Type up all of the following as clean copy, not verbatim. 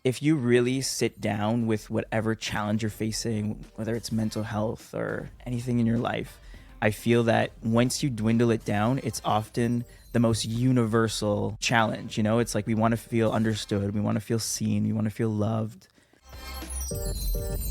if you really sit down with whatever challenge you're facing, whether it's mental health or anything in your life, I feel that once you dwindle it down, it's often the most universal challenge. You know, it's like we want to feel understood, we want to feel seen, we want to feel loved.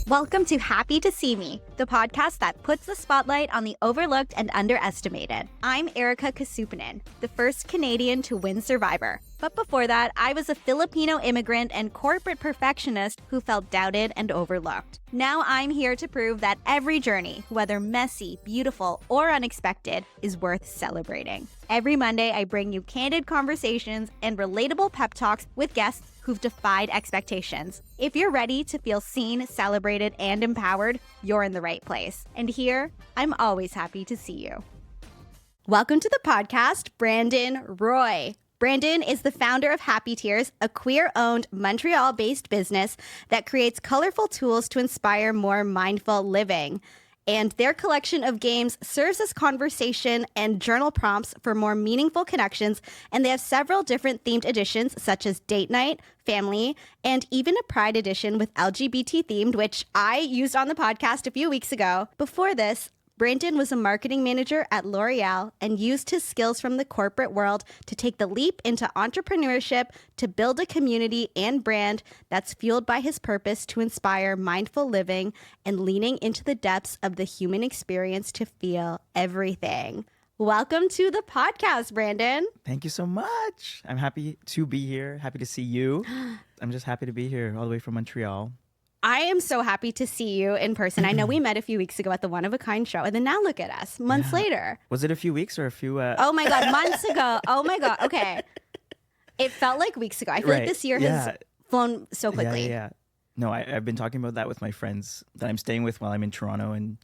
Welcome to Happy to See Me, the podcast that puts the spotlight on the overlooked and underestimated. I'm Erika Casupanan, the first Canadian to win Survivor. But before that, I was a Filipino immigrant and corporate perfectionist who felt doubted and overlooked. Now I'm here to prove that every journey, whether messy, beautiful, or unexpected, is worth celebrating. Every Monday, I bring you candid conversations and relatable pep talks with guests who've defied expectations. If you're ready to feel seen, celebrated, and empowered, you're in the right place. And here, I'm always happy to see you. Welcome to the podcast, Brandon Roy. Brandon is the founder of Happy Tears, a queer-owned Montreal-based business that creates colorful tools to inspire more mindful living. And their collection of games serves as conversation and journal prompts for more meaningful connections. And they have several different themed editions, such as date night, family, and even a pride edition with LGBT themed, which I used on the podcast a few weeks ago. Before this, Brandon was a marketing manager at L'Oreal and used his skills from the corporate world to take the leap into entrepreneurship to build a community and brand that's fueled by his purpose to inspire mindful living and leaning into the depths of the human experience to feel everything. Welcome to the podcast, Brandon. Thank you so much. I'm happy to be here. Happy to see you. I'm just happy to be here all the way from Montreal. I am so happy to see you in person. I know we met a few weeks ago at the One of a Kind show, and then now look at us, months later. Was it a few weeks or a few? Oh my God, months ago. Oh my God. Okay. It felt like weeks ago. I feel like this year has flown so quickly. Yeah. No, I've been talking about that with my friends that I'm staying with while I'm in Toronto, and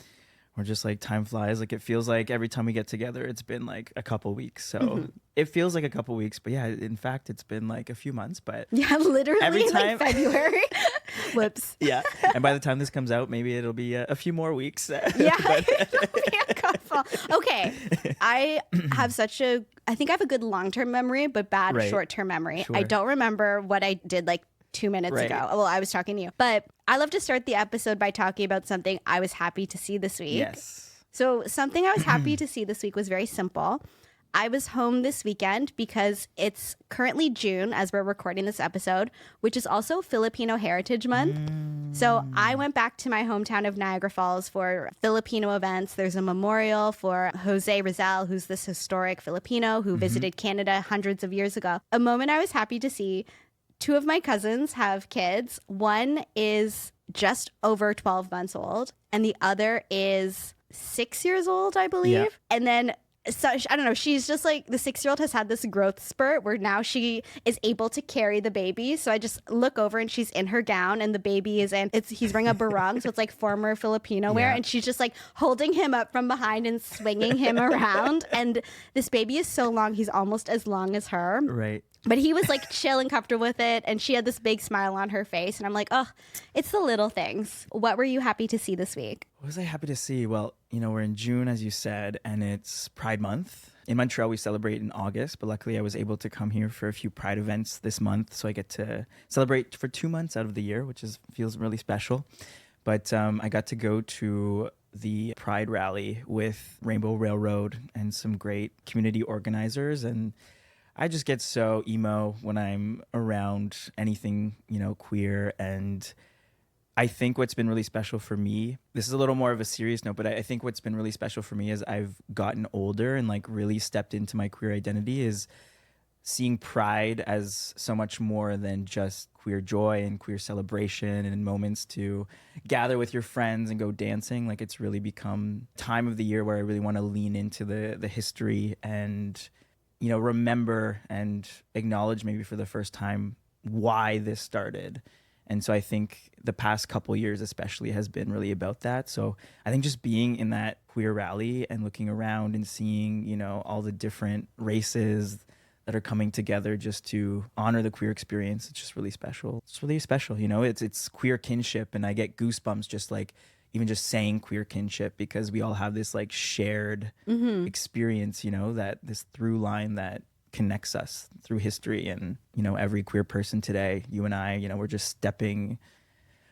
we're just like, time flies. Like, it feels like every time we get together, it's been like a couple weeks. So it feels like a couple weeks, but yeah, in fact, it's been like a few months. But yeah, literally every time, like February. Whoops. Yeah, and by the time this comes out, maybe it'll be a few more weeks. Yeah, it'll be a couple. Okay, I think I have a good long-term memory, but bad short-term memory. Sure. I don't remember what I did like 2 minutes ago. Well, I was talking to you, but I love to start the episode by talking about something I was happy to see this week. Yes. So something I was happy to see this week was very simple. I was home this weekend because it's currently June as we're recording this episode, which is also Filipino Heritage Month. So I went back to my hometown of Niagara Falls for Filipino events. There's a memorial for Jose Rizal, who's this historic Filipino who visited Canada hundreds of years ago. A moment I was happy to see. 2 of my cousins have kids. One is just over 12 months old, and the other is 6 years old, I believe. Yeah. And then, so, I don't know, she's just like, the 6-year-old has had this growth spurt where now she is able to carry the baby. So I just look over and she's in her gown and the baby is he's wearing a barong. So it's like former Filipino wear. And she's just like holding him up from behind and swinging him around. And this baby is so long, he's almost as long as her. Right. But he was like chill and comfortable with it. And she had this big smile on her face. And I'm like, oh, it's the little things. What were you happy to see this week? What was I happy to see? Well, you know, we're in June, as you said, and it's Pride Month. In Montreal, we celebrate in August, but luckily I was able to come here for a few Pride events this month. So I get to celebrate for 2 months out of the year, which feels really special. But I got to go to the Pride rally with Rainbow Railroad and some great community organizers, and I just get so emo when I'm around anything, you know, queer. And I think what's been really special for me, this is a little more of a serious note, but I think what's been really special for me as I've gotten older and like really stepped into my queer identity is seeing Pride as so much more than just queer joy and queer celebration and moments to gather with your friends and go dancing. Like, it's really become time of the year where I really want to lean into the history and, you know, remember and acknowledge maybe for the first time why this started. And so I think the past couple years especially has been really about that. So I think just being in that queer rally and looking around and seeing, you know, all the different races that are coming together just to honor the queer experience, it's just really special. It's really special, you know, it's queer kinship, and I get goosebumps just like even just saying queer kinship, because we all have this like shared experience, you know, that this through line that connects us through history. And, every queer person today, you and I, we're just stepping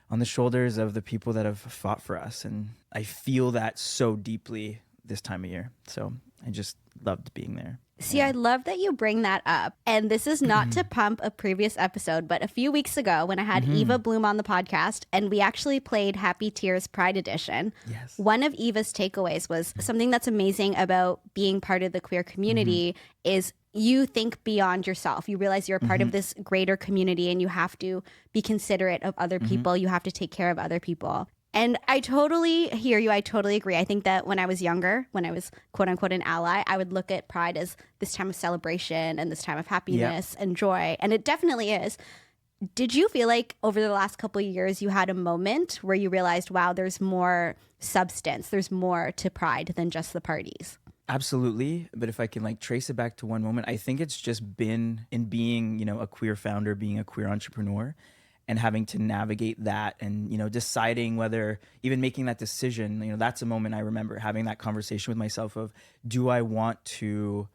on the shoulders of the people that have fought for us. And I feel that so deeply this time of year. So I just loved being there. See, I love that you bring that up. And this is not to pump a previous episode, but a few weeks ago when I had Eva Bloom on the podcast and we actually played Happy Tears Pride Edition, Yes. one of Eva's takeaways was something that's amazing about being part of the queer community is you think beyond yourself. You realize you're a part of this greater community and you have to be considerate of other people. You have to take care of other people. And I totally hear you. I totally agree. I think that when I was younger, when I was quote unquote an ally, I would look at Pride as this time of celebration and this time of happiness and joy. And it definitely is. Did you feel like over the last couple of years you had a moment where you realized, wow, there's more substance, there's more to Pride than just the parties? Absolutely. But if I can trace it back to one moment, I think it's just been in being, a queer founder, being a queer entrepreneur, and having to navigate that and, deciding whether even making that decision, that's a moment I remember having that conversation with myself of, do I want to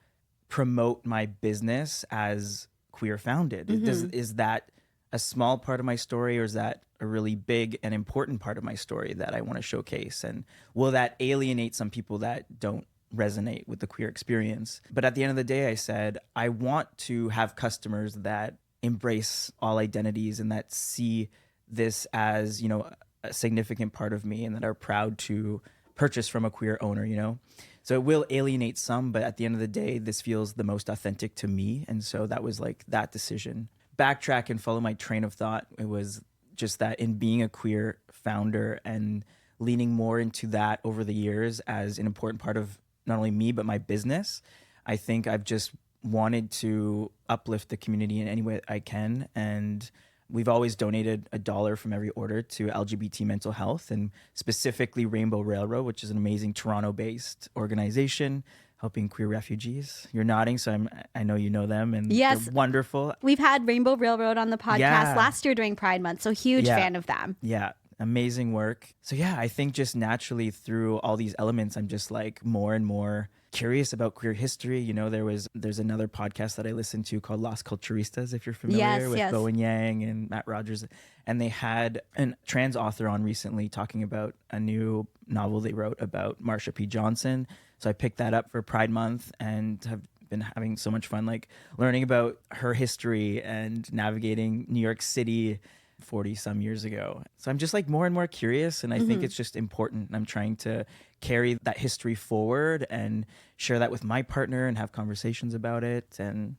promote my business as queer founded? Is that a small part of my story, or is that a really big and important part of my story that I want to showcase? And will that alienate some people that don't resonate with the queer experience? But at the end of the day, I said, I want to have customers that embrace all identities and that see this as, a significant part of me and that are proud to purchase from a queer owner, So it will alienate some, but at the end of the day, this feels the most authentic to me. And so that was that decision. Backtrack and follow my train of thought. It was just that in being a queer founder and leaning more into that over the years as an important part of not only me, but my business, I think I've just wanted to uplift the community in any way I can. And we've always donated $1 from every order to LGBT mental health, and specifically Rainbow Railroad, which is an amazing Toronto-based organization helping queer refugees. You're nodding, so I know you know them, and yes, they're wonderful. We've had Rainbow Railroad on the podcast last year during Pride Month, so huge fan of them. Yeah. Amazing work. So I think just naturally through all these elements, I'm just more and more curious about queer history. There's another podcast that I listened to called Las Culturistas, if you're familiar with Bowen Yang and Matt Rogers. And they had a trans author on recently talking about a new novel they wrote about Marsha P. Johnson. So I picked that up for Pride Month and have been having so much fun learning about her history and navigating New York City 40 some years ago. So I'm just more and more curious, and I think it's just important. I'm trying to carry that history forward and share that with my partner and have conversations about it. And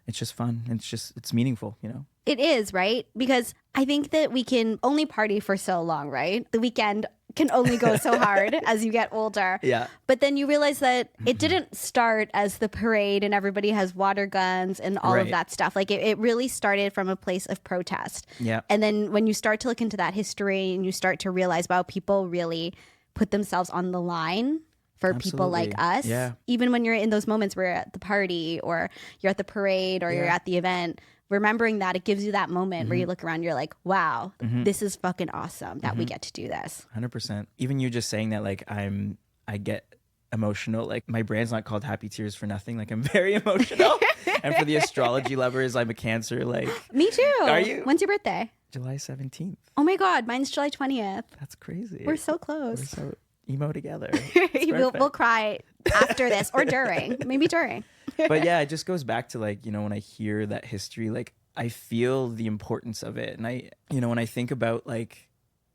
it's just fun. It's meaningful, It is, right? Because I think that we can only party for so long, right? The weekend can only go so hard as you get older. Yeah. But then you realize that it didn't start as the parade and everybody has water guns and all of that stuff. It really started from a place of protest. Yeah. And then when you start to look into that history and you start to realize, wow, people really put themselves on the line for people like us. Yeah. Even when you're in those moments where you're at the party or you're at the parade or you're at the event, remembering that, it gives you that moment where you look around, you're like, wow, this is fucking awesome that we get to do this. 100%. Even you just saying that, I get emotional. My brand's not called Happy Tears for nothing. I'm very emotional. And for the astrology lovers, I'm a Cancer. Me too. Are you? When's your birthday? July 17th. Oh my God, mine's July 20th. That's crazy. We're so close. We're so emo together. We'll cry after this or during, maybe during. But it just goes back to when I hear that history, I feel the importance of it. And when I think about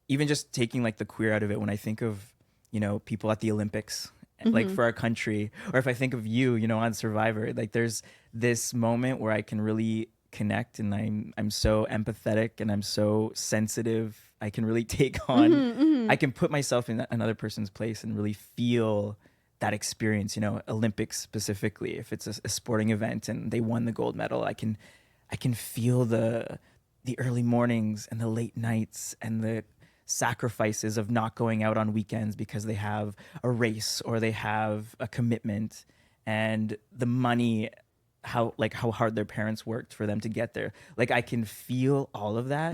even just taking the queer out of it, when I think of, people at the Olympics, for our country, or if I think of you, on Survivor, there's this moment where I can really connect, and I'm so empathetic and I'm so sensitive. I can really take on, I can put myself in another person's place and really feel that experience, Olympics specifically. If it's a sporting event and they won the gold medal, I can feel the early mornings and the late nights and the sacrifices of not going out on weekends because they have a race or they have a commitment, and the money, how hard their parents worked for them to get there. I can feel all of that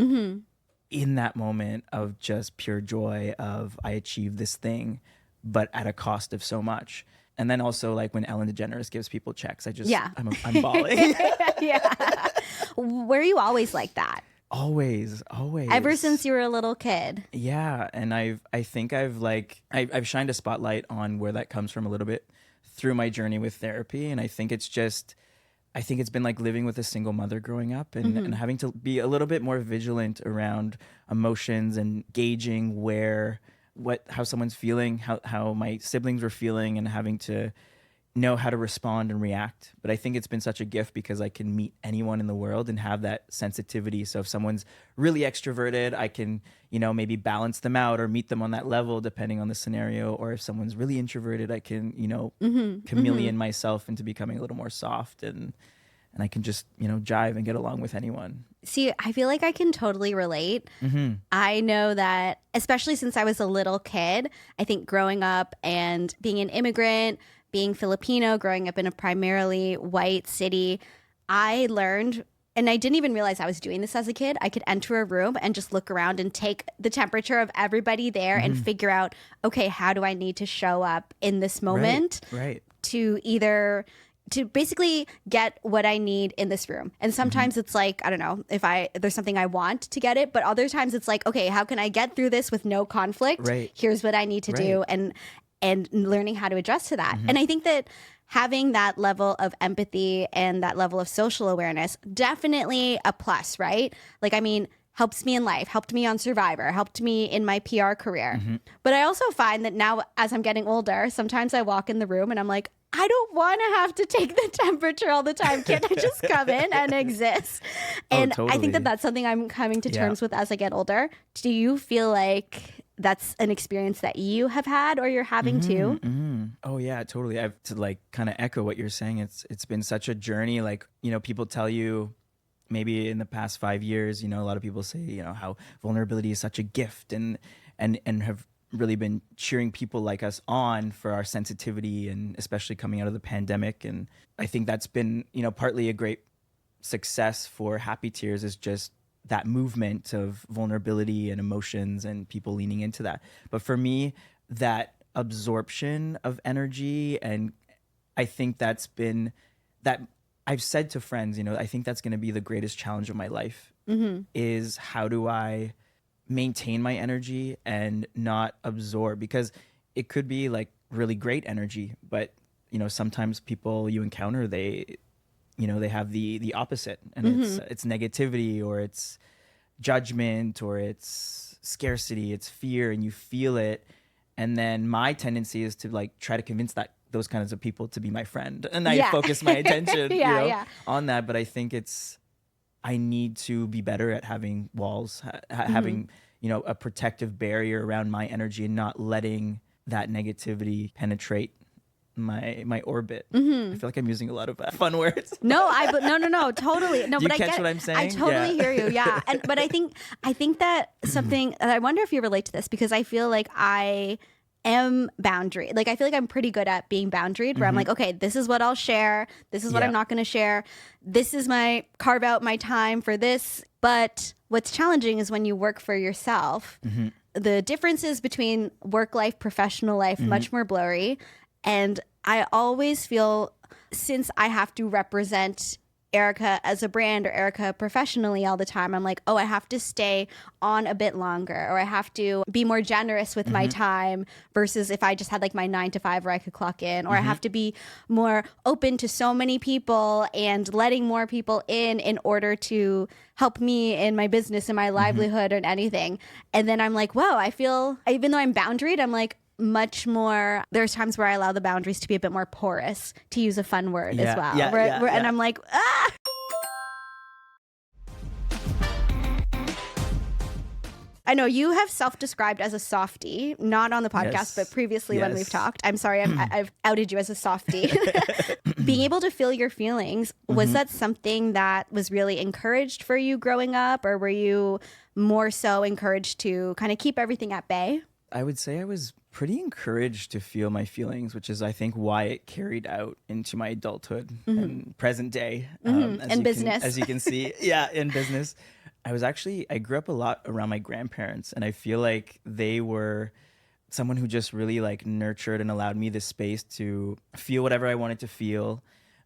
in that moment of just pure joy of I achieved this thing, but at a cost of so much. And then also like when Ellen DeGeneres gives people checks, I'm bawling. Yeah. Were you always like that? Always. Ever since you were a little kid? Yeah, and I've shined a spotlight on where that comes from a little bit through my journey with therapy, and I think it's been like living with a single mother growing up and having to be a little bit more vigilant around emotions and gauging how someone's feeling, how my siblings were feeling, and having to know how to respond and react. But I think it's been such a gift because I can meet anyone in the world and have that sensitivity. So if someone's really extroverted, I can, maybe balance them out or meet them on that level depending on the scenario. Or if someone's really introverted, I can, chameleon myself into becoming a little more soft and I can just, jive and get along with anyone. See, I feel like I can totally relate. I know that, especially since I was a little kid, I think growing up and being an immigrant, being Filipino, growing up in a primarily white city, I learned, and I didn't even realize I was doing this as a kid. I could enter a room and just look around and take the temperature of everybody there and figure out, okay, how do I need to show up in this moment to basically get what I need in this room. And sometimes it's like, I don't know, if there's something I want to get it, but other times it's like, okay, how can I get through this with no conflict? Right. Here's what I need to do, and learning how to adjust to that. And I think that having that level of empathy and that level of social awareness, definitely a plus, right? Like, I mean, helps me in life, helped me on Survivor, helped me in my PR career. But I also find that now as I'm getting older, sometimes I walk in the room and I'm like, I don't want to have to take the temperature all the time. Can't I just come in and exist? And totally. I think that that's something I'm coming to terms with as I get older. Do you feel like that's an experience that you have had or you're having too? Oh yeah, totally. I have to like kind of echo what you're saying. It's been such a journey. Like, people tell you maybe in the past 5 years, a lot of people say, how vulnerability is such a gift and have really been cheering people like us on for our sensitivity, and especially coming out of the pandemic. And I think that's been, partly a great success for Happy Tears, is just that movement of vulnerability and emotions and people leaning into that. But for me, that absorption of energy, and I think that's been that I've said to friends, I think that's going to be the greatest challenge of my life, is how do I maintain my energy and not absorb, because it could be like really great energy, but sometimes people you encounter, they have the opposite, and it's negativity, or it's judgment, or it's scarcity, it's fear, and you feel it. And then my tendency is to like try to convince those kinds of people to be my friend, and I focus my attention on that. But I think I need to be better at having walls, having, a protective barrier around my energy, and not letting that negativity penetrate my orbit. I feel like I'm using a lot of fun words. No, totally. No, Do you but catch I get what I'm saying? I totally hear you. Yeah. But I think that something, and I wonder if you relate to this, because I feel like I am boundary. Like, I feel like I'm pretty good at being boundaried, where I'm like, okay, this is what I'll share. This is what I'm not going to share. This is carve out my time for this. But what's challenging is when you work for yourself, the differences between work life, professional life, much more blurry. And I always feel, since I have to represent Erika as a brand or Erika professionally all the time, I'm like, oh, I have to stay on a bit longer, or I have to be more generous with my time, versus if I just had like my 9 to 5 where I could clock in, or I have to be more open to so many people and letting more people in order to help me in my business and my livelihood and anything. And then I'm like, wow, I feel, even though I'm boundaried, I'm like, much more, there's times where I allow the boundaries to be a bit more porous, to use a fun word as well. And I'm like, ah! I know you have self-described as a softie, not on the podcast, but previously when we've talked. I'm sorry, I've outed you as a softie. Being able to feel your feelings, was that something that was really encouraged for you growing up, or were you more so encouraged to kind of keep everything at bay? I would say I was pretty encouraged to feel my feelings, which is, I think, why it carried out into my adulthood and present day. And business. As you can see. In business. I grew up a lot around my grandparents, and I feel like they were someone who just really like nurtured and allowed me this space to feel whatever I wanted to feel.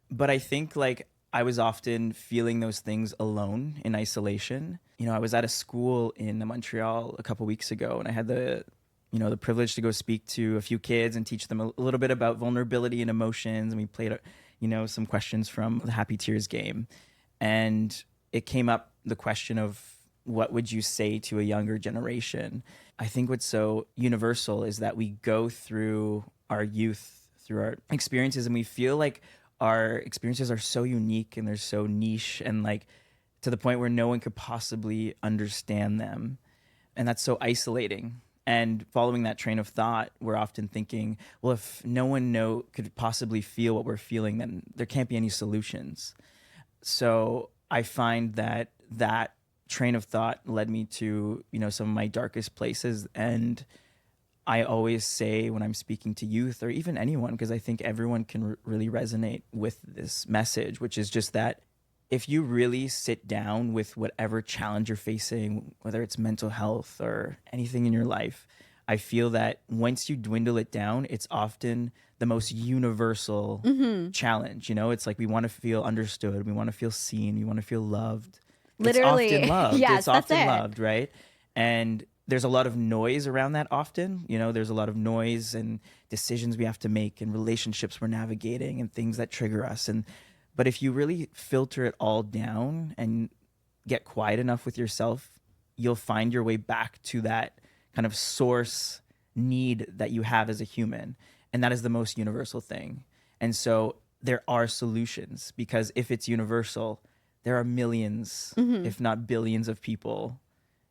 But I think like I was often feeling those things alone in isolation. I was at a school in Montreal a couple weeks ago, and I had the privilege to go speak to a few kids and teach them a little bit about vulnerability and emotions. And we played, some questions from the Happy Tears game. And it came up the question of, what would you say to a younger generation? I think what's so universal is that we go through our youth, through our experiences, and we feel like our experiences are so unique and they're so niche and like to the point where no one could possibly understand them. And that's so isolating. And following that train of thought, we're often thinking, well, if no one could possibly feel what we're feeling, then there can't be any solutions. So I find that train of thought led me to, some of my darkest places. And I always say when I'm speaking to youth or even anyone, because I think everyone can really resonate with this message, which is just that if you really sit down with whatever challenge you're facing, whether it's mental health or anything in your life, I feel that once you dwindle it down, it's often the most universal challenge. It's like we want to feel understood, we want to feel seen, we want to feel loved. Literally. It's often loved. Yes, it's often that's it. loved, right? And there's a lot of noise around that often. There's a lot of noise and decisions we have to make and relationships we're navigating and things that trigger us. But if you really filter it all down and get quiet enough with yourself, you'll find your way back to that kind of source need that you have as a human. And that is the most universal thing. And so there are solutions, because if it's universal, there are millions, if not billions of people,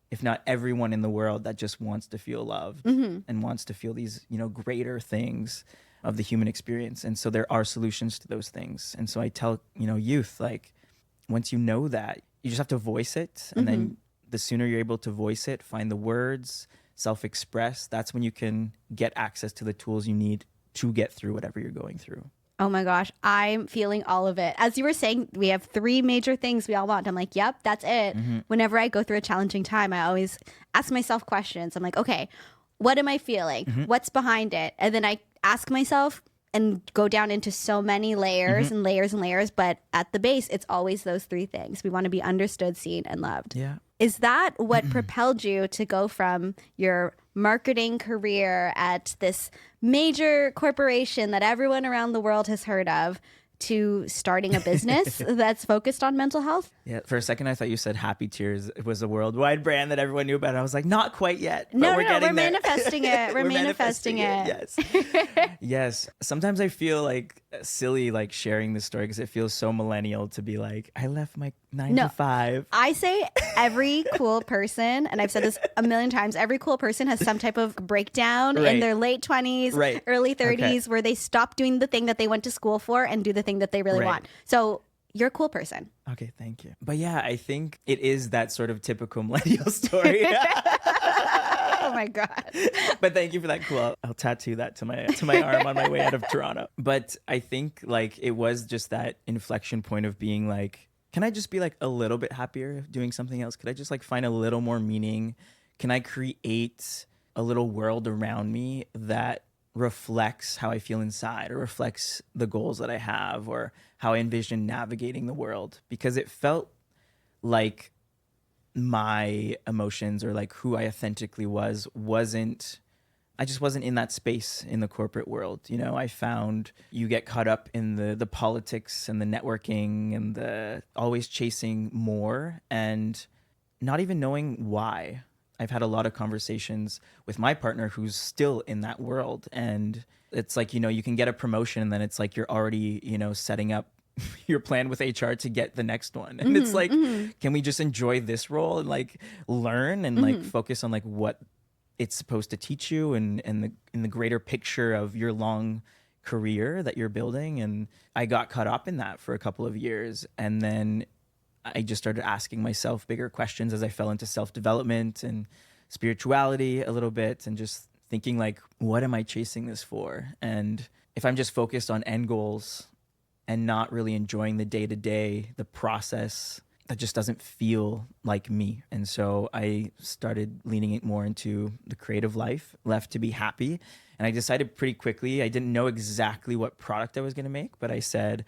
if not everyone in the world that just wants to feel loved and wants to feel these, greater things of the human experience. And so there are solutions to those things. And so I tell, youth, like, once you know that, you just have to voice it. And then the sooner you're able to voice it, find the words, self-express, that's when you can get access to the tools you need to get through whatever you're going through. Oh my gosh, I'm feeling all of it. As you were saying, we have 3 major things we all want. I'm like, yep, that's it. Whenever I go through a challenging time, I always ask myself questions. I'm like, okay, what am I feeling? What's behind it? And then I ask myself and go down into so many layers and layers and layers. But at the base, it's always those 3 things. We want to be understood, seen, and loved. Yeah. Is that what propelled you to go from your marketing career at this major corporation that everyone around the world has heard of to starting a business that's focused on mental health? Yeah, for a second I thought you said Happy Tears. It was a worldwide brand that everyone knew about. I was like, not quite yet. But No, we're manifesting it. We're manifesting it. Yes. Yes. Sometimes I feel like silly, like sharing this story because it feels so millennial to be like, I left my 9 to 5. I say every cool person, and I've said this a million times, every cool person has some type of breakdown in their late 20s, early 30s, where they stop doing the thing that they went to school for and do the thing that they really want. So you're a cool person. Okay, thank you. But yeah, I think it is that sort of typical millennial story. Oh my God. But thank you for that quote. I'll tattoo that to my arm on my way out of Toronto. But I think like it was just that inflection point of being like, can I just be like a little bit happier doing something else? Could I just like find a little more meaning? Can I create a little world around me that reflects how I feel inside or reflects the goals that I have or how I envision navigating the world? Because it felt like my emotions or like who I authentically I just wasn't in that space in the corporate world. I found you get caught up in the politics and the networking and the always chasing more and not even knowing why. I've had a lot of conversations with my partner who's still in that world. And it's like, you can get a promotion and then it's like you're already, setting up your plan with HR to get the next one. And it's like, can we just enjoy this role and like learn and like focus on like what it's supposed to teach you and in the greater picture of your long career that you're building? And I got caught up in that for a couple of years. And then I just started asking myself bigger questions as I fell into self-development and spirituality a little bit and just thinking like, what am I chasing this for? And if I'm just focused on end goals and not really enjoying the day-to-day, the process, that just doesn't feel like me. And so I started leaning it more into the creative life, left to be happy. And I decided pretty quickly, I didn't know exactly what product I was going to make, but I said,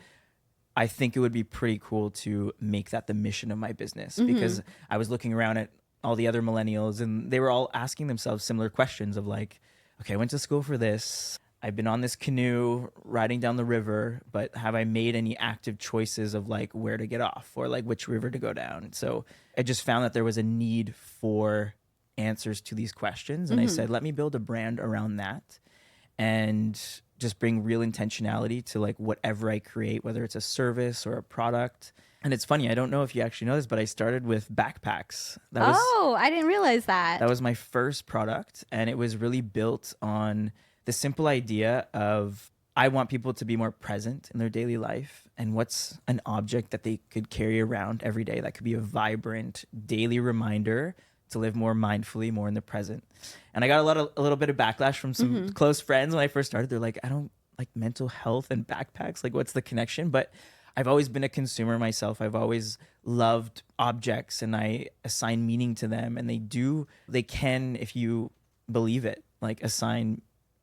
I think it would be pretty cool to make that the mission of my business, because I was looking around at all the other millennials and they were all asking themselves similar questions of like, okay, I went to school for this. I've been on this canoe riding down the river, but have I made any active choices of like where to get off or like which river to go down? So I just found that there was a need for answers to these questions. And I said, let me build a brand around that and just bring real intentionality to like whatever I create, whether it's a service or a product. And it's funny, I don't know if you actually know this, but I started with backpacks. I didn't realize that. That was my first product, and it was really built on the simple idea of I want people to be more present in their daily life, and what's an object that they could carry around every day that could be a vibrant daily reminder to live more mindfully, more in the present. And I got a little bit of backlash from some close friends when I first started. They're like, I don't like mental health and backpacks. Like, what's the connection? But I've always been a consumer myself. I've always loved objects and I assign meaning to them. And they can, if you believe it, like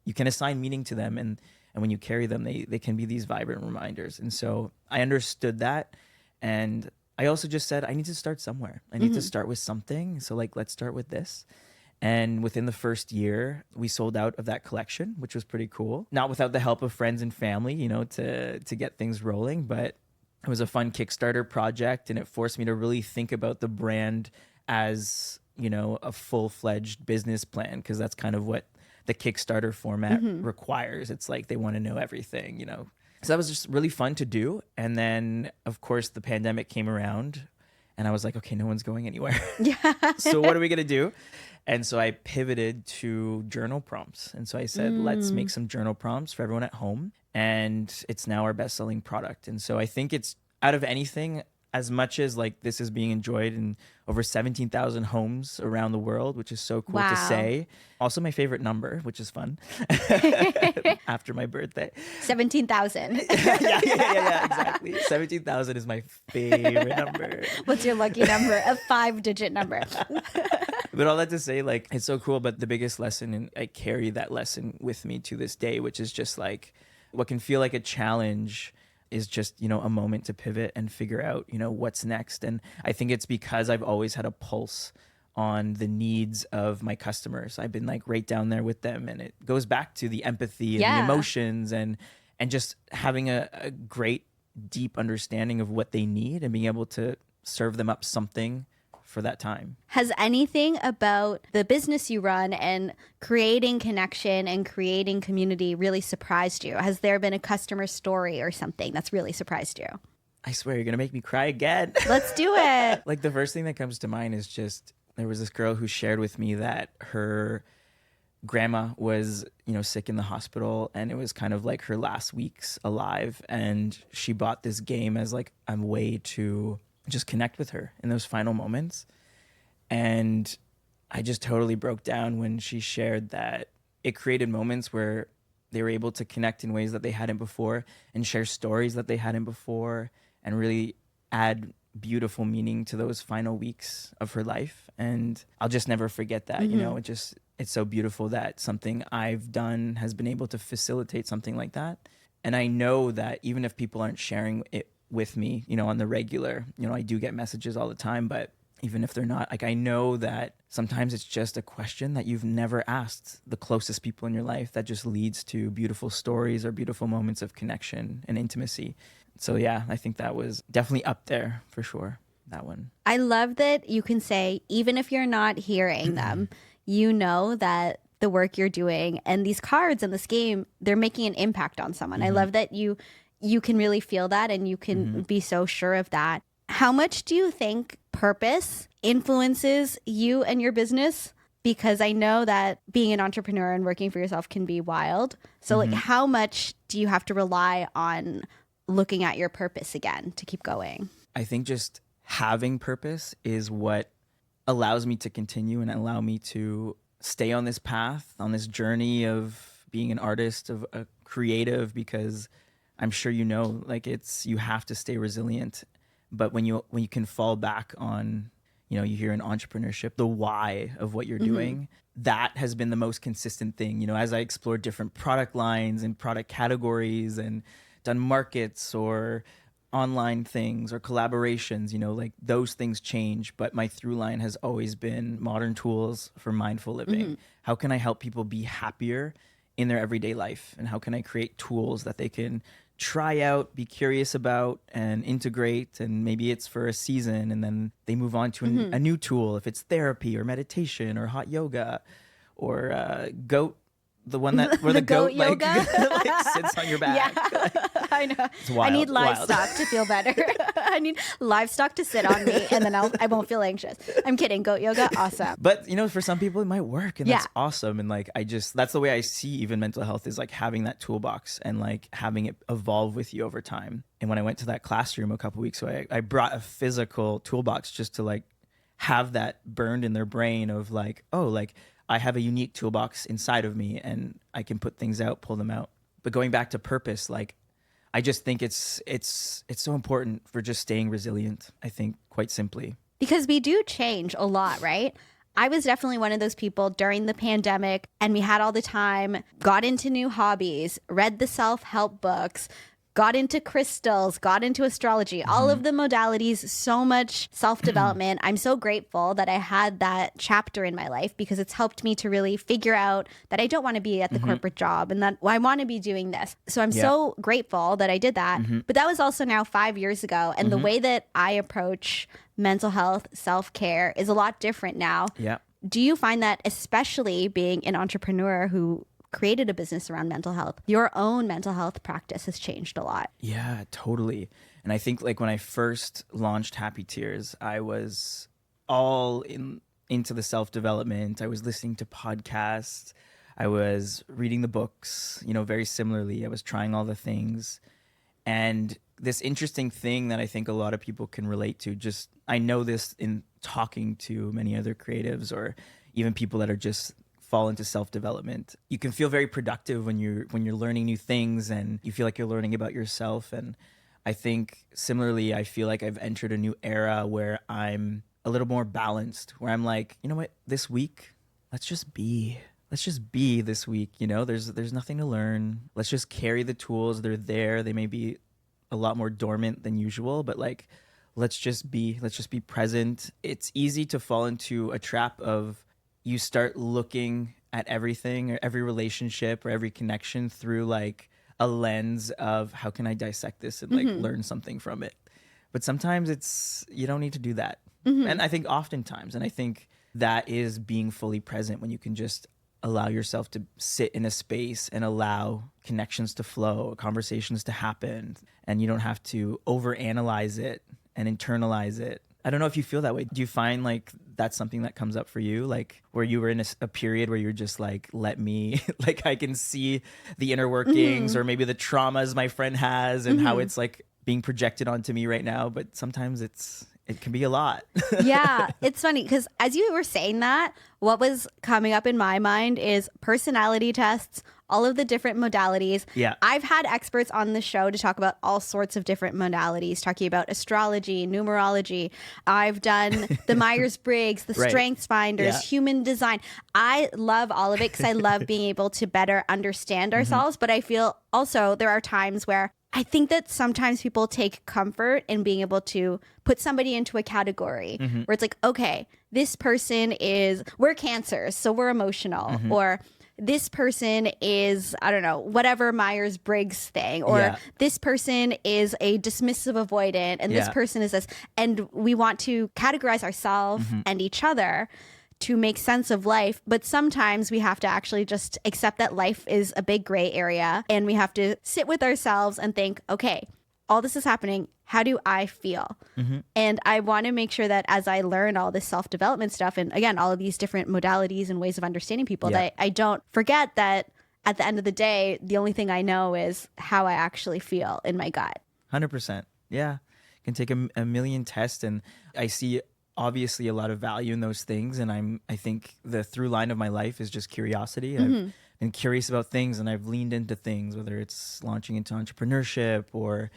you can assign meaning to them. And when you carry them, they can be these vibrant reminders. And so I understood that. And I also just said, I need to start somewhere. I need to start with something. So like, let's start with this. And within the first year, we sold out of that collection, which was pretty cool. Not without the help of friends and family, to get things rolling. But it was a fun Kickstarter project, and it forced me to really think about the brand as, a full-fledged business plan, because that's kind of what the Kickstarter format requires. It's like they want to know everything, So that was just really fun to do. And then, of course, the pandemic came around. And I was like, okay, no one's going anywhere. Yeah. So what are we going to do? And so I pivoted to journal prompts. And so I said, let's make some journal prompts for everyone at home. And it's now our best-selling product. And so I think it's out of anything, as much as like this is being enjoyed in over 17,000 homes around the world, which is so cool to say. Also my favorite number, which is fun, after my birthday. 17,000. yeah, exactly. 17,000 is my favorite number. What's your lucky number? A 5-digit number. But all that to say, like, it's so cool. But the biggest lesson, and I carry that lesson with me to this day, which is just like what can feel like a challenge is just, a moment to pivot and figure out, what's next. And I think it's because I've always had a pulse on the needs of my customers. I've been like right down there with them. And it goes back to the empathy and the emotions and just having a great, deep understanding of what they need and being able to serve them up something for that time. Has anything about the business you run and creating connection and creating community really surprised you? Has there been a customer story or something that's really surprised you? I swear you're going to make me cry again. Let's do it. Like the first thing that comes to mind is just, there was this girl who shared with me that her grandma was, sick in the hospital, and it was kind of like her last weeks alive. And she bought this game as like a way to just connect with her in those final moments. And I just totally broke down when she shared that it created moments where they were able to connect in ways that they hadn't before and share stories that they hadn't before and really add beautiful meaning to those final weeks of her life. And I'll just never forget that. It's so beautiful that something I've done has been able to facilitate something like that. And I know that even if people aren't sharing it with me, on the regular, I do get messages all the time, but even if they're not, like, I know that sometimes it's just a question that you've never asked the closest people in your life that just leads to beautiful stories or beautiful moments of connection and intimacy. So yeah, I think that was definitely up there for sure, that one. I love that you can say, even if you're not hearing them, that the work you're doing and these cards and this game, they're making an impact on someone. I love that you can really feel that and you can be so sure of that. How much do you think purpose influences you and your business? Because I know that being an entrepreneur and working for yourself can be wild. So like, how much do you have to rely on looking at your purpose again to keep going? I think just having purpose is what allows me to continue and allow me to stay on this path, on this journey of being an artist, of a creative, because I'm sure like you have to stay resilient But when you can fall back on, you hear in entrepreneurship, the why of what you're doing, that has been the most consistent thing. As I explored different product lines and product categories and done markets or online things or collaborations, like those things change. But my through line has always been modern tools for mindful living. How can I help people be happier in their everyday life? And how can I create tools that they can try out, be curious about, and integrate? And maybe it's for a season and then they move on to a new tool, if it's therapy or meditation or hot yoga or goat, the one that where the goat like, like sits on your back. Yeah, I know. It's wild, I need livestock to feel better. I need livestock to sit on me, and then I won't feel anxious. I'm kidding. Goat yoga, awesome. But for some people it might work, and that's awesome. And like that's the way I see even mental health, is like having that toolbox and like having it evolve with you over time. And when I went to that classroom a couple weeks ago, I brought a physical toolbox just to like have that burned in their brain of like, oh, like I have a unique toolbox inside of me and I can put things out, pull them out. But going back to purpose, like I just think it's so important for just staying resilient, I think, quite simply. Because we do change a lot, right? I was definitely one of those people during the pandemic, and we had all the time, got into new hobbies, read the self-help books, got into crystals, got into astrology, all of the modalities, so much self-development. I'm so grateful that I had that chapter in my life, because it's helped me to really figure out that I don't want to be at the corporate job and that I want to be doing this. So I'm so grateful that I did that. But that was also now 5 years ago. And the way that I approach mental health, self-care is a lot different now. Yeah. Do you find that, especially being an entrepreneur who created a business around mental health, your own mental health practice has changed a lot? Yeah, totally. And I think like when I first launched Happy Tears, I was all into the self-development. I was listening to podcasts. I was reading the books, very similarly. I was trying all the things. And this interesting thing that I think a lot of people can relate to, just I know this in talking to many other creatives or even people that are just fall into self-development. You can feel very productive when you're learning new things and you feel like you're learning about yourself. And I think similarly, I feel like I've entered a new era where I'm a little more balanced, where I'm like, you know what, this week, let's just be this week. There's nothing to learn. Let's just carry the tools. They're there. They may be a lot more dormant than usual, but like, let's just be present. It's easy to fall into a trap of you start looking at everything or every relationship or every connection through like a lens of how can I dissect this and like learn something from it. But sometimes you don't need to do that. And I think oftentimes, and I think that is being fully present when you can just allow yourself to sit in a space and allow connections to flow, conversations to happen, and you don't have to overanalyze it and internalize it. I don't know if you feel that way. Do you find like that's something that comes up for you? Like where you were in a period where you're just like, let me, like I can see the inner workings or maybe the traumas my friend has and how it's like being projected onto me right now. But sometimes it can be a lot. Yeah, it's funny because as you were saying that, what was coming up in my mind is personality tests, all of the different modalities. Yeah. I've had experts on the show to talk about all sorts of different modalities, talking about astrology, numerology. I've done the Myers-Briggs, the Strengths Finders, human design. I love all of it because I love being able to better understand ourselves. But I feel also there are times where I think that sometimes people take comfort in being able to put somebody into a category where it's like, okay, this person we're Cancers, so we're emotional, or this person is, I don't know, whatever Myers-Briggs thing, or this person is a dismissive avoidant, and this person is this. And we want to categorize ourselves and each other to make sense of life. But sometimes we have to actually just accept that life is a big gray area, and we have to sit with ourselves and think, okay, all this is happening. How do I feel? And I want to make sure that as I learn all this self-development stuff, and again, all of these different modalities and ways of understanding people, that I don't forget that at the end of the day, the only thing I know is how I actually feel in my gut. 100%. Yeah. You can take a million tests, and I see obviously a lot of value in those things. And I think the through line of my life is just curiosity. I've been curious about things, and I've leaned into things, whether it's launching into entrepreneurship or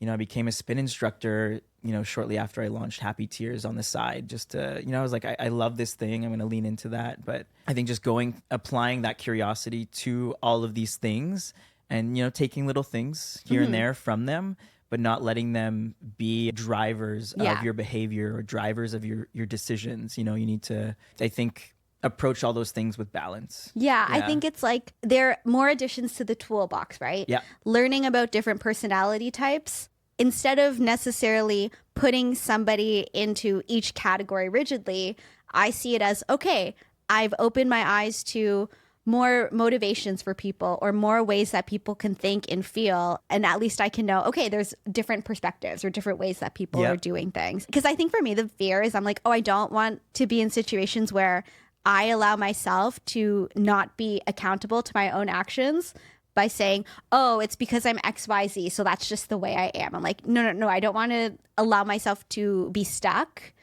I became a spin instructor, shortly after I launched Happy Tears on the side, just to, I was like, I love this thing. I'm going to lean into that. But I think just applying that curiosity to all of these things and, taking little things here and there from them, but not letting them be drivers of your behavior or drivers of your decisions. You need to, I think, approach all those things with balance. Yeah, I think it's like there are more additions to the toolbox, right? Yeah. Learning about different personality types instead of necessarily putting somebody into each category rigidly. I see it as, okay, I've opened my eyes to more motivations for people or more ways that people can think and feel. And at least I can know, okay, there's different perspectives or different ways that people are doing things. Because I think for me, the fear is I'm like, oh, I don't want to be in situations where I allow myself to not be accountable to my own actions by saying, oh, it's because I'm XYZ, so that's just the way I am. I'm like, no, I don't want to allow myself to be stuck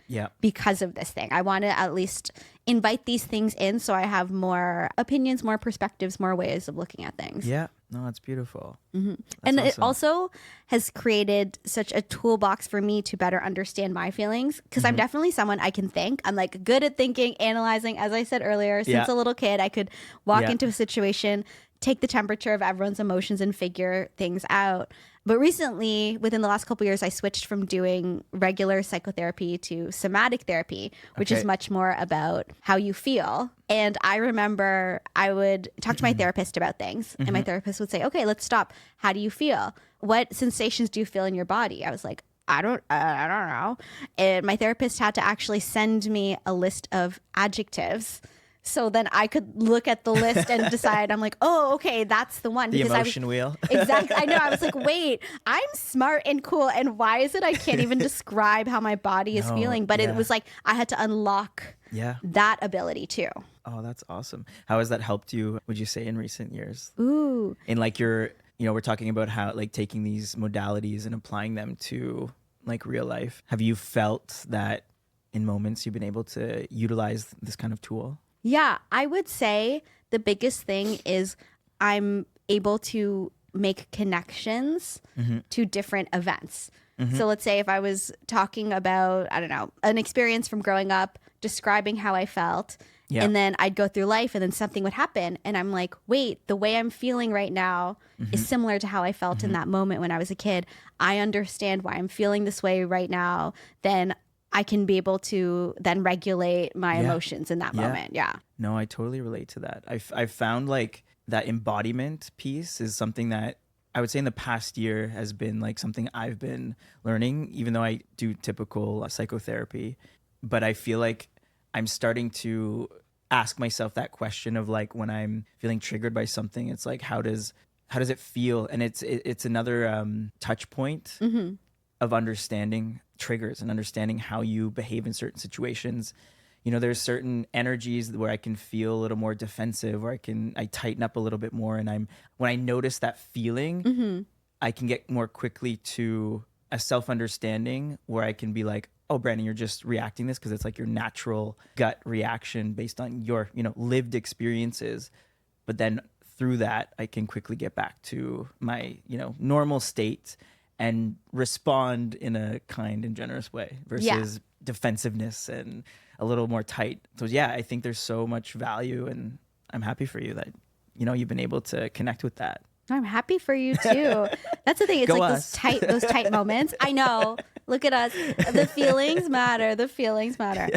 because of this thing. I want to at least invite these things in so I have more opinions, more perspectives, more ways of looking at things. Yeah. No, that's beautiful. And awesome. It also has created such a toolbox for me to better understand my feelings because I'm definitely someone I can think. I'm like good at thinking, analyzing. As I said earlier, since a little kid, I could walk into a situation, take the temperature of everyone's emotions and figure things out. But recently, within the last couple of years, I switched from doing regular psychotherapy to somatic therapy, which is much more about how you feel. And I remember I would talk to my therapist about things, and my therapist would say, okay, let's stop. How do you feel? What sensations do you feel in your body? I was like, I don't know. And my therapist had to actually send me a list of adjectives. So then I could look at the list and decide, I'm like, oh, okay, that's the one. The emotion wheel. Exactly. I know. I was like, wait, I'm smart and cool. And why is it I can't even describe how my body is feeling? But it was like I had to unlock that ability too. Oh, that's awesome. How has that helped you, would you say, in recent years? Ooh. In like we're talking about how like taking these modalities and applying them to like real life. Have you felt that in moments you've been able to utilize this kind of tool? Yeah, I would say the biggest thing is I'm able to make connections to different events. So let's say if I was talking about, I don't know, an experience from growing up, describing how I felt, and then I'd go through life and then something would happen. And I'm like, wait, the way I'm feeling right now is similar to how I felt in that moment when I was a kid. I understand why I'm feeling this way right now. Then I can be able to then regulate my emotions in that moment. Yeah. No, I totally relate to that. I've found like that embodiment piece is something that I would say in the past year has been like something I've been learning, even though I do typical psychotherapy. But I feel like I'm starting to ask myself that question of like when I'm feeling triggered by something, it's like, how does it feel? And it's another touch point of understanding triggers and understanding how you behave in certain situations. There's certain energies where I can feel a little more defensive, or I tighten up a little bit more. And when I notice that feeling, I can get more quickly to a self-understanding where I can be like, oh, Brandon, you're just reacting this because it's like your natural gut reaction based on your, lived experiences. But then through that, I can quickly get back to my, normal state and respond in a kind and generous way versus defensiveness and a little more tight. So I think there's so much value, and I'm happy for you that, you've been able to connect with that. I'm happy for you too. That's the thing. It's Go like us. those tight moments. I know. Look at us. The feelings matter. The feelings matter.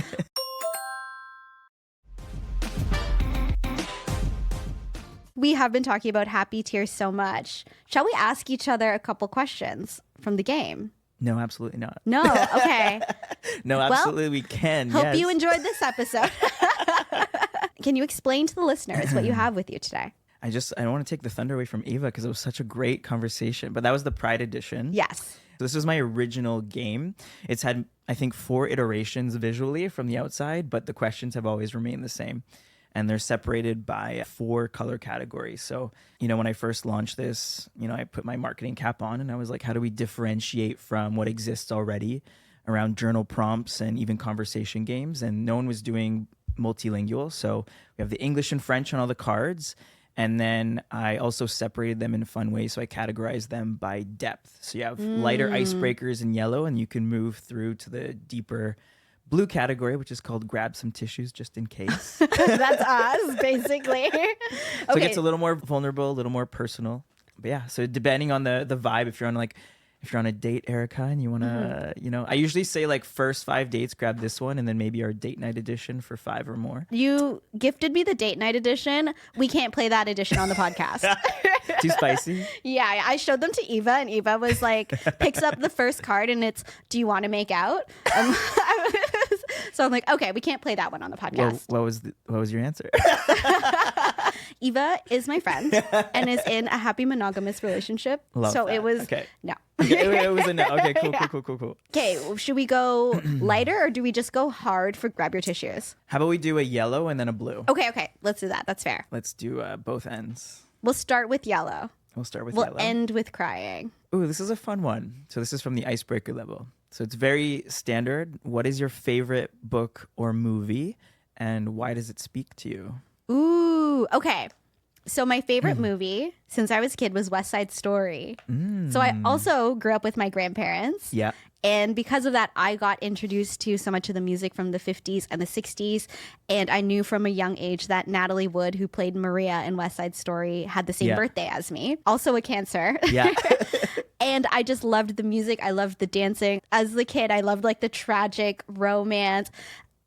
We have been talking about Happy Tears so much. Shall we ask each other a couple questions from the game? No, absolutely not. No? Okay. No, absolutely we can. Hope yes. you enjoyed this episode. Can you explain to the listeners what you have with you today? I don't want to take the thunder away from Ava because it was such a great conversation. But that was the Pride edition. Yes. So this is my original game. It's had, I think, 4 iterations visually from the outside, but the questions have always remained the same. And they're separated by 4 color categories. So, when I first launched this, I put my marketing cap on and I was like, how do we differentiate from what exists already around journal prompts and even conversation games? And no one was doing multilingual. So we have the English and French on all the cards. And then I also separated them in fun ways. So I categorized them by depth. So you have lighter icebreakers in yellow, and you can move through to the deeper blue category, which is called grab some tissues just in case. That's us, basically. So it gets a little more vulnerable, a little more personal. But yeah, so depending on the vibe, if you're on a date, Erika, and you want to, I usually say like first 5 dates, grab this one, and then maybe our date night edition for 5 or more. You gifted me the date night edition. We can't play that edition on the podcast. Too spicy? Yeah, I showed them to Eva, and Eva was like, picks up the first card, and it's, do you want to make out? So I'm like, okay, we can't play that one on the podcast. What was your answer? Eva is my friend and is in a happy monogamous relationship. Love so that. It was okay. No. Okay, it was a no. Okay, cool. Okay, should we go lighter or do we just go hard for grab your tissues? How about we do a yellow and then a blue? Okay, let's do that. That's fair. Let's do both ends. We'll start with yellow. We'll end with crying. Ooh, this is a fun one. So this is from the icebreaker level. So it's very standard. What is your favorite book or movie, and why does it speak to you? Ooh, okay. So my favorite movie since I was a kid was West Side Story. So I also grew up with my grandparents. Yeah. And because of that, I got introduced to so much of the music from the 50s and the 60s. And I knew from a young age that Natalie Wood, who played Maria in West Side Story, had the same birthday as me. Also a Cancer. Yeah. And I just loved the music. I loved the dancing. As a kid, I loved like the tragic romance.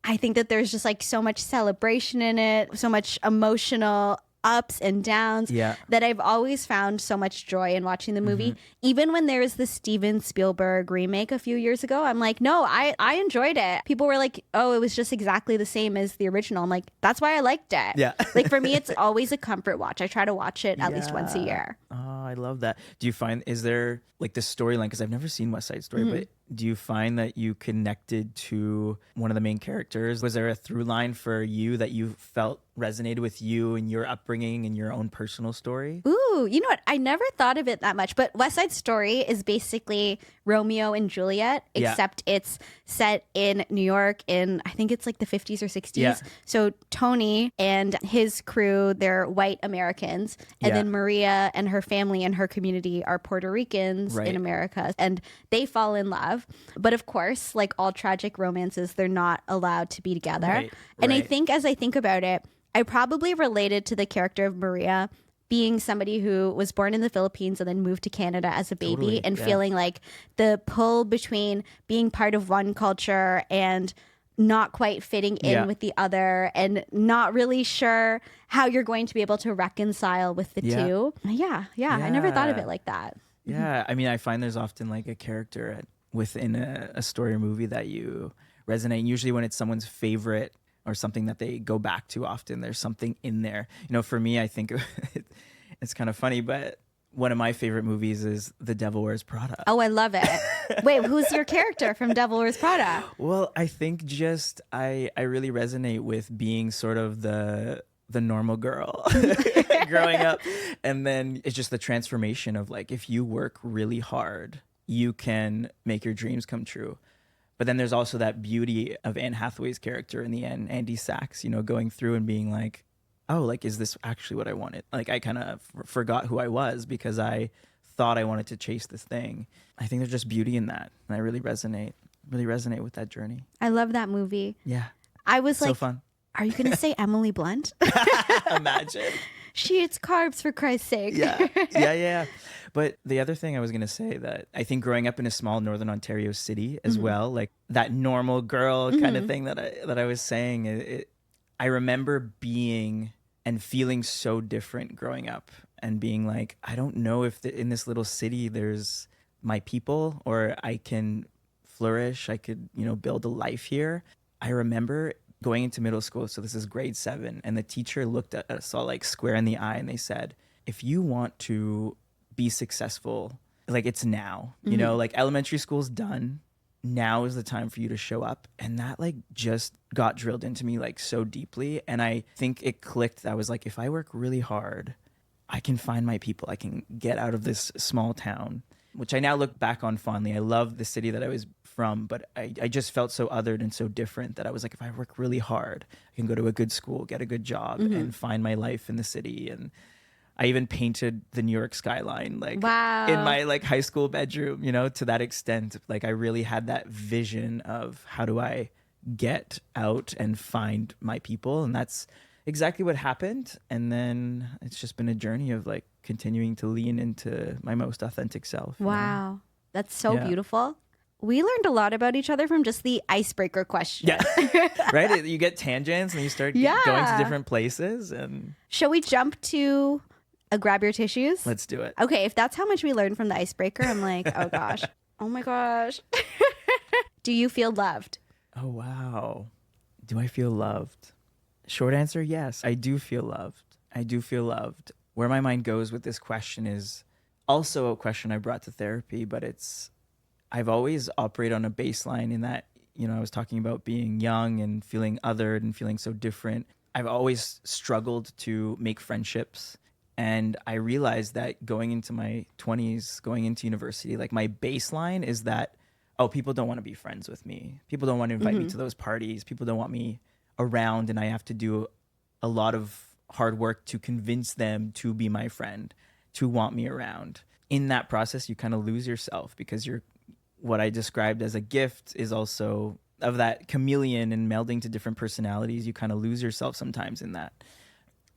I think that there's just like so much celebration in it, so much emotional ups and downs that I've always found so much joy in watching the movie. Even when there was the Steven Spielberg remake a few years ago, I'm like, no, I enjoyed it. People were like, oh, it was just exactly the same as the original. I'm like, that's why I liked it. Yeah. Like for me, it's always a comfort watch. I try to watch it at least once a year. Oh, I love that. Do you find, is there like the storyline, because I've never seen West Side Story, but do you find that you connected to one of the main characters? Was there a through line for you that you felt resonated with you and your upbringing and your own personal story? Ooh, you know what? I never thought of it that much, but West Side Story is basically Romeo and Juliet, except it's set in New York in, I think it's like the 50s or 60s. Yeah. So Tony and his crew, they're white Americans. And then Maria and her family and her community are Puerto Ricans in America. And they fall in love. But of course, like all tragic romances, they're not allowed to be together. And I think as I think about it, I probably related to the character of Maria being somebody who was born in the Philippines and then moved to Canada as a baby and feeling like the pull between being part of one culture and not quite fitting in with the other and not really sure how you're going to be able to reconcile with the two. Yeah. I never thought of it like that. Yeah. I mean, I find there's often like a character within a story or movie that you resonate. And usually when it's someone's favorite or something that they go back to often, there's something in there. You know, for me, I think it's kind of funny, but one of my favorite movies is The Devil Wears Prada. Oh, I love it. Wait, who's your character from Devil Wears Prada? Well, I think just I really resonate with being sort of the normal girl growing up. And then it's just the transformation of like, if you work really hard, you can make your dreams come true. But then there's also that beauty of Anne Hathaway's character in the end, Andy Sachs, you know, going through and being like, oh, like, is this actually what I wanted? Like, I kind of forgot who I was because I thought I wanted to chase this thing. I think there's just beauty in that. And I really resonate with that journey. I love that movie. Yeah. I was so like, fun. Are you going to say Emily Blunt? Imagine. She eats carbs for Christ's sake. Yeah. But the other thing I was going to say that I think growing up in a small Northern Ontario city as well, like that normal girl kind of thing that I was saying, I remember being and feeling so different growing up and being like, I don't know if in this little city there's my people or I can flourish. I could, build a life here. I remember going into middle school. So this is grade 7. And the teacher looked at us all like square in the eye and they said, if you want to be successful, like it's now, like elementary school's done. Now is the time for you to show up. And that like just got drilled into me like so deeply. And I think it clicked. I was like, if I work really hard, I can find my people. I can get out of this small town, which I now look back on fondly. I love the city that I was from, but I just felt so othered and so different that I was like, if I work really hard, I can go to a good school, get a good job and find my life in the city. And I even painted the New York skyline, like Wow. in my like high school bedroom, you know, to that extent. Like I really had that vision of how do I get out and find my people. And that's exactly what happened. And then it's just been a journey of like continuing to lean into my most authentic self. you know? Wow. That's so Yeah. beautiful. We learned a lot about each other from just the icebreaker question. Yeah. Right? You get tangents and you start Yeah. going to different places, and Shall we jump to a grab your tissues? let's do it. Okay, if that's how much we learned from the icebreaker, I'm like, oh gosh. Oh my gosh. Do you feel loved? Oh, wow. Do I feel loved? Short answer, yes. I do feel loved. I do feel loved. Where my mind goes with this question is also a question I brought to therapy, but I've always operated on a baseline in that, you know, I was talking about being young and feeling othered and feeling so different. I've always struggled to make friendships. And I realized that going into my 20s, going into university, like my baseline is that, oh, people don't want to be friends with me. People don't want to invite me to those parties. People don't want me around. And I have to do a lot of hard work to convince them to be my friend, to want me around. In that process, you kind of lose yourself because what I described as a gift is also of that chameleon and melding to different personalities. You kind of lose yourself sometimes in that.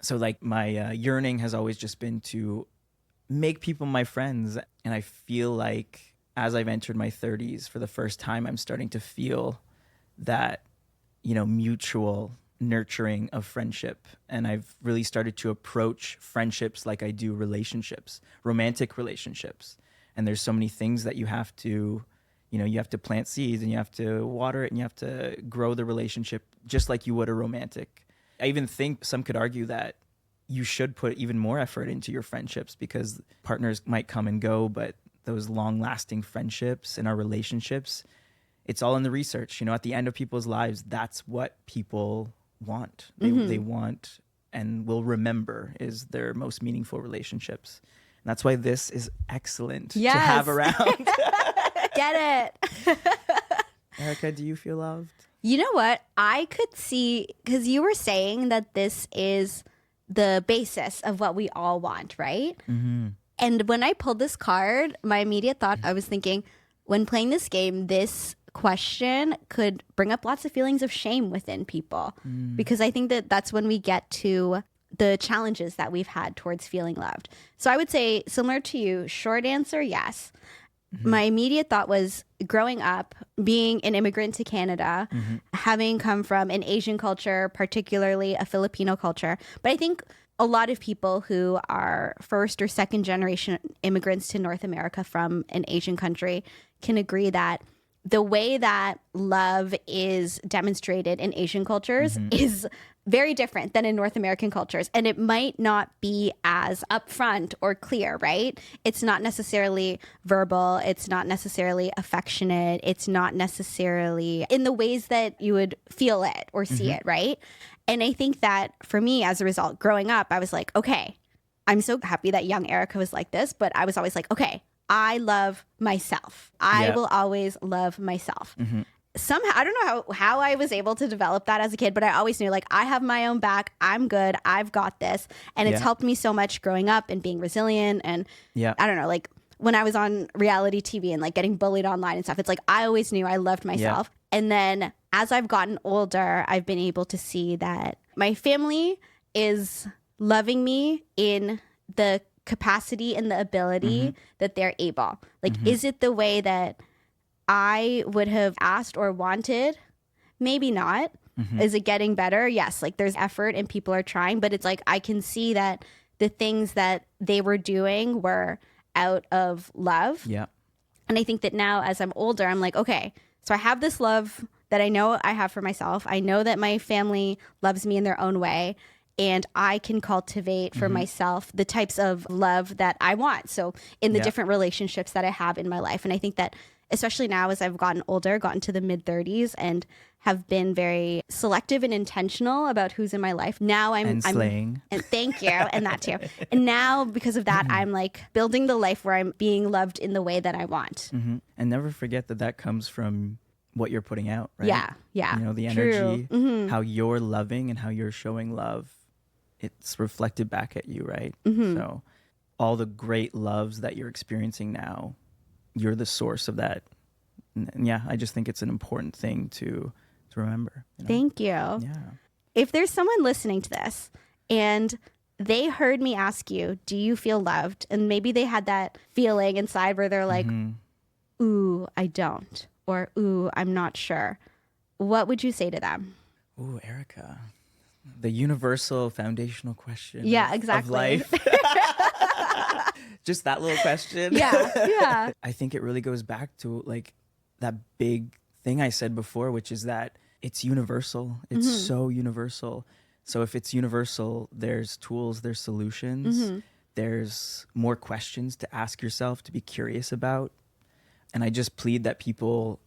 So like my yearning has always just been to make people my friends. And I feel like as I've entered my 30s for the first time, I'm starting to feel that, you know, mutual nurturing of friendship. And I've really started to approach friendships like I do relationships, romantic relationships. And there's so many things that you have to, you know, you have to plant seeds and you have to water it and you have to grow the relationship just like you would a romantic. I even think some could argue that you should put even more effort into your friendships because partners might come and go, but those long-lasting friendships and our relationships, it's all in the research. You know, at the end of people's lives, that's what people want. They want and will remember is their most meaningful relationships. And that's why this is excellent to have around. Get it. Erika, do you feel loved? You know what? I could see, because you were saying that this is the basis of what we all want, right? Mm-hmm. And when I pulled this card, my immediate thought, I was thinking, when playing this game, this question could bring up lots of feelings of shame within people. Because I think that that's when we get to the challenges that we've had towards feeling loved. So I would say, similar to you, short answer, yes. My immediate thought was growing up, being an immigrant to Canada, having come from an Asian culture, particularly a Filipino culture. But I think a lot of people who are first or second generation immigrants to North America from an Asian country can agree that the way that love is demonstrated in Asian cultures is very different than in North American cultures. And it might not be as upfront or clear, right? It's not necessarily verbal. It's not necessarily affectionate. It's not necessarily in the ways that you would feel it or see it, right? And I think that for me, as a result, growing up, I was like, okay, I'm so happy that young Erika was like this, but I was always like, okay, I love myself. I will always love myself. Somehow, I don't know how I was able to develop that as a kid, but I always knew, like, I have my own back. I'm good. I've got this. And it's helped me so much growing up and being resilient. And I don't know, like when I was on reality TV and like getting bullied online and stuff, it's like I always knew I loved myself. And then as I've gotten older, I've been able to see that my family is loving me in the capacity and the ability that they're able. Like, is it the way that I would have asked or wanted? Maybe not. Is it getting better? Yes. Like there's effort and people are trying, but it's like I can see that the things that they were doing were out of love. Yeah. And I think that now as I'm older, I'm like, okay, so I have this love that I know I have for myself. I know that my family loves me in their own way. And I can cultivate for myself the types of love that I want. So in the different relationships that I have in my life. And I think that especially now as I've gotten older, gotten to the mid-30s and have been very selective and intentional about who's in my life. Now I'm slaying. And thank you. And that too. And now because of that, I'm like building the life where I'm being loved in the way that I want. And never forget that comes from what you're putting out, right? Yeah. You know, the energy, how you're loving and how you're showing love it's reflected back at you, right? Mm-hmm. So all the great loves that you're experiencing now, you're the source of that. And yeah, I just think it's an important thing to remember. Thank you. Yeah. If there's someone listening to this and they heard me ask you, do you feel loved? And maybe they had that feeling inside where they're like, ooh, I don't. Or, ooh, I'm not sure. What would you say to them? Ooh, Erika, the universal foundational question Yeah, of exactly. life. Just that little question. Yeah. I think it really goes back to like that big thing I said before, which is that it's universal. It's so universal. So if it's universal, there's tools, there's solutions, there's more questions to ask yourself, to be curious about. And I just plead that people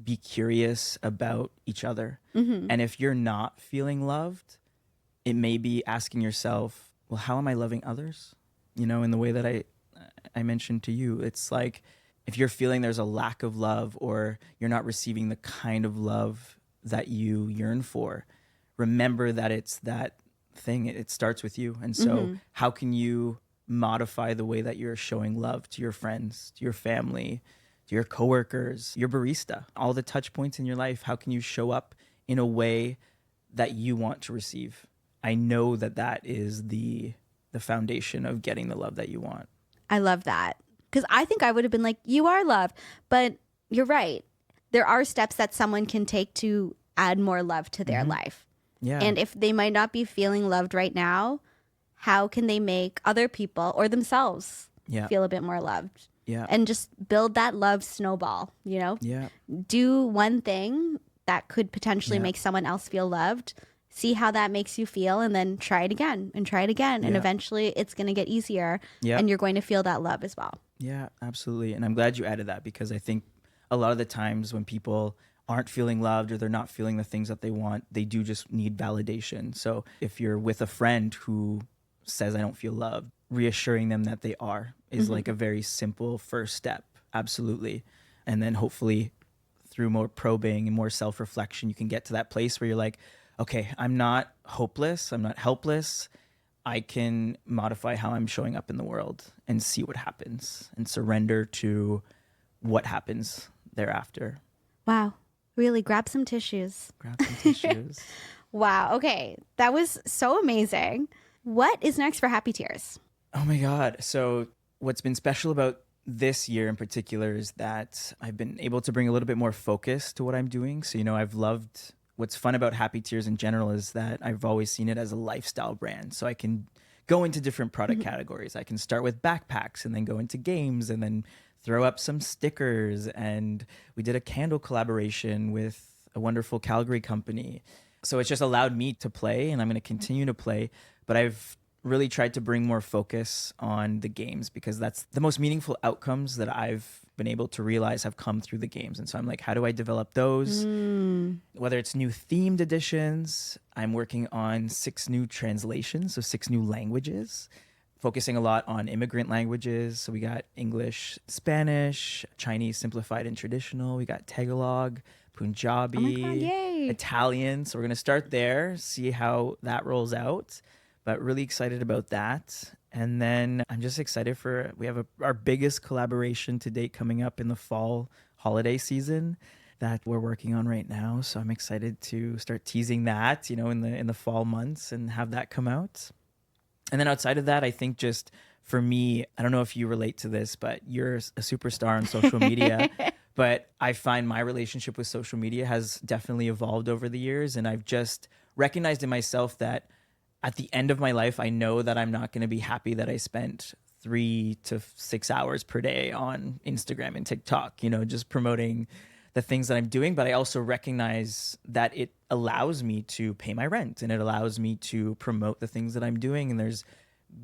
be curious about each other. And if you're not feeling loved, it may be asking yourself, well, how am I loving others? You know, in the way that I mentioned to you, it's like if you're feeling there's a lack of love or you're not receiving the kind of love that you yearn for, remember that it's that thing. It starts with you. And so how can you modify the way that you're showing love to your friends, to your family, to your coworkers, your barista, all the touch points in your life? How can you show up in a way that you want to receive? I know that that is the foundation of getting the love that you want. I love that. Because I think I would have been like, you are love. But you're right. There are steps that someone can take to add more love to their life. Yeah. And if they might not be feeling loved right now, how can they make other people or themselves feel a bit more loved? Yeah. And just build that love snowball, you know? Yeah. Do one thing that could potentially make someone else feel loved. See how that makes you feel, and then try it again and try it again. And eventually it's going to get easier and you're going to feel that love as well. Yeah, absolutely. And I'm glad you added that, because I think a lot of the times when people aren't feeling loved or they're not feeling the things that they want, they do just need validation. So if you're with a friend who says, I don't feel loved, reassuring them that they are is like a very simple first step. Absolutely. And then hopefully through more probing and more self-reflection, you can get to that place where you're like, okay, I'm not hopeless. I'm not helpless. I can modify how I'm showing up in the world and see what happens and surrender to what happens thereafter. Wow. Really, grab some tissues. Grab some tissues. Wow. Okay. That was so amazing. What is next for Happy Tears? Oh my God. So what's been special about this year in particular is that I've been able to bring a little bit more focus to what I'm doing. So, you know, I've loved what's fun about Happy Tears in general is that I've always seen it as a lifestyle brand. So I can go into different product categories. I can start with backpacks and then go into games and then throw up some stickers. And we did a candle collaboration with a wonderful Calgary company. So it's just allowed me to play, and I'm going to continue to play. But I've really tried to bring more focus on the games, because that's the most meaningful outcomes that I've been able to realize have come through the games. And so I'm like, how do I develop those? Whether it's new themed editions, I'm working on 6 new translations, so 6 new languages, focusing a lot on immigrant languages. So we got English, Spanish, Chinese simplified and traditional. We got Tagalog, Punjabi, Oh my God, yay. Italian. So we're going to start there, see how that rolls out. But really excited about that. And then I'm just excited we have our biggest collaboration to date coming up in the fall holiday season that we're working on right now. So I'm excited to start teasing that, you know, in the fall months and have that come out. And then outside of that, I think just for me, I don't know if you relate to this, but you're a superstar on social media. But I find my relationship with social media has definitely evolved over the years. And I've just recognized in myself that at the end of my life, I know that I'm not going to be happy that I spent 3 to 6 hours per day on Instagram and TikTok, you know, just promoting the things that I'm doing. But I also recognize that it allows me to pay my rent and it allows me to promote the things that I'm doing. And there's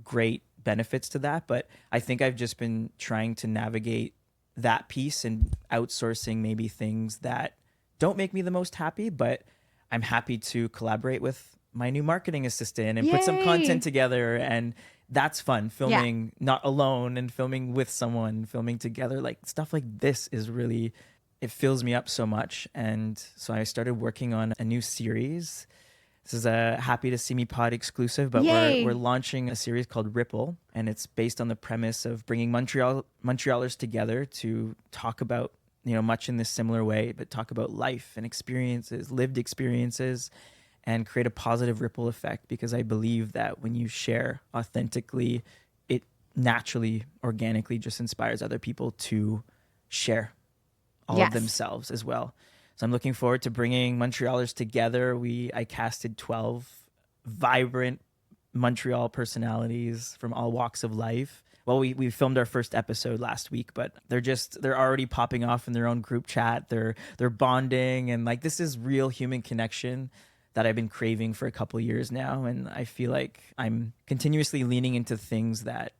great benefits to that. But I think I've just been trying to navigate that piece and outsourcing maybe things that don't make me the most happy, but I'm happy to collaborate with my new marketing assistant and put some content together. And that's fun, filming not alone and filming with someone, filming together. Like stuff like this is really, it fills me up so much. And so I started working on a new series This is a Happy to See Me Pod exclusive, but we're launching a series called Ripple, and it's based on the premise of bringing Montrealers together to talk about, much in this similar way, but talk about life and experiences, lived experiences, and create a positive ripple effect, because I believe that when you share authentically, it naturally, organically just inspires other people to share all of themselves as well. So I'm looking forward to bringing Montrealers together. I casted 12 vibrant Montreal personalities from all walks of life. Well, we filmed our first episode last week, but they're already popping off in their own group chat. They're bonding, and like, this is real human connection that I've been craving for a couple years now. And I feel like I'm continuously leaning into things that,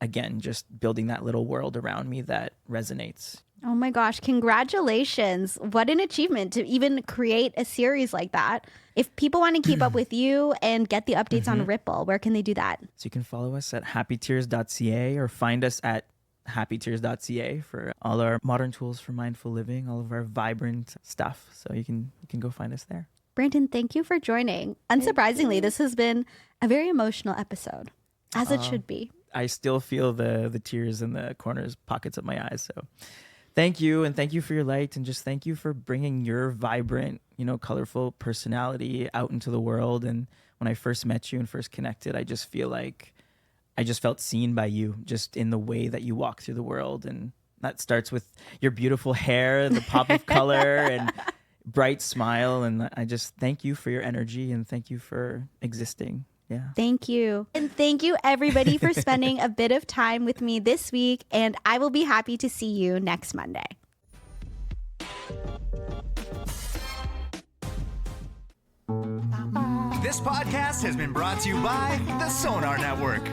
again, just building that little world around me that resonates. Oh my gosh, congratulations. What an achievement to even create a series like that. If people want to keep up with you and get the updates on Ripple, where can they do that? So you can follow us at happytears.ca or find us at happytears.ca for all our modern tools for mindful living, all of our vibrant stuff. So you can go find us there. Brandon, thank you for joining. Unsurprisingly, this has been a very emotional episode, as it should be. I still feel the tears in the pockets of my eyes. So thank you, and thank you for your light, and just thank you for bringing your vibrant, colorful personality out into the world. And when I first met you and first connected, I just feel like I just felt seen by you, just in the way that you walk through the world. And that starts with your beautiful hair, the pop of color, and bright smile. And I just thank you for your energy, and thank you for existing. Yeah. Thank you. And thank you, everybody, for spending a bit of time with me this week. And I will be happy to see you next Monday. This podcast has been brought to you by the Sonar Network.